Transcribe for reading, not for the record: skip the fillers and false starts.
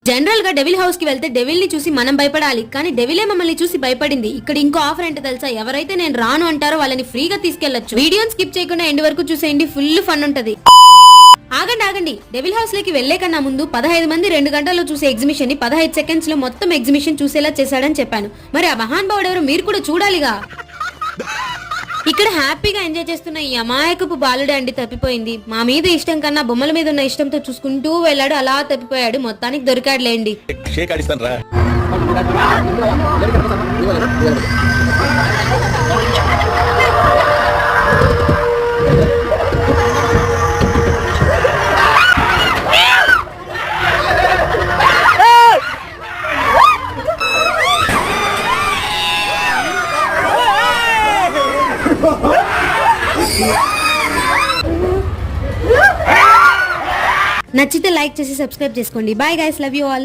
General గా devil house కి వెళ్తే డెవిల్ ని చూసి మనం భయపడాలి, కానీ డెవిలే మమ్మల్ని చూసి భయపడింది. ఇక్కడ ఇంకో ఆఫర్ ఏంటో తెలుసా? ఎవరైతే నేను రాను అంటారో వాళ్ళని ఫ్రీగా తీసుకెళ్లొచ్చు. వీడియోని స్కిప్ చేయకుండా ఎండ్ వరకు చూసేయండి, ఫుల్ ఫన్ ఉంటది. ఆగండి, డెవిల్ హౌస్ లోకి వెళ్లే కన్నా ముందు 15 మంది 2 గంటల్లో చూసే ఎగ్జిబిషన్ ని 15 సెకండ్స్ లో మొత్తం ఎగ్జిబిషన్ చూసేలా చేశాడని చెప్పాను. మరి ఆ మహాన్ భావుడు ఎవరు మీరు కూడా చూడాలిగా. ఇక్కడ హ్యాపీగా ఎంజాయ్ చేస్తున్న ఈ అమాయకపు బాలుడే అండి తప్పిపోయింది. మా మీద ఇష్టం కన్నా బొమ్మల మీద ఉన్న ఇష్టంతో చూసుకుంటూ వెళ్ళాడు, అలా తప్పిపోయాడు. మొత్తానికి దొరికాడులేండి. నచ్చితే లైక్ చేసి సబ్స్క్రైబ్ చేసుకోండి. Bye guys, love you all.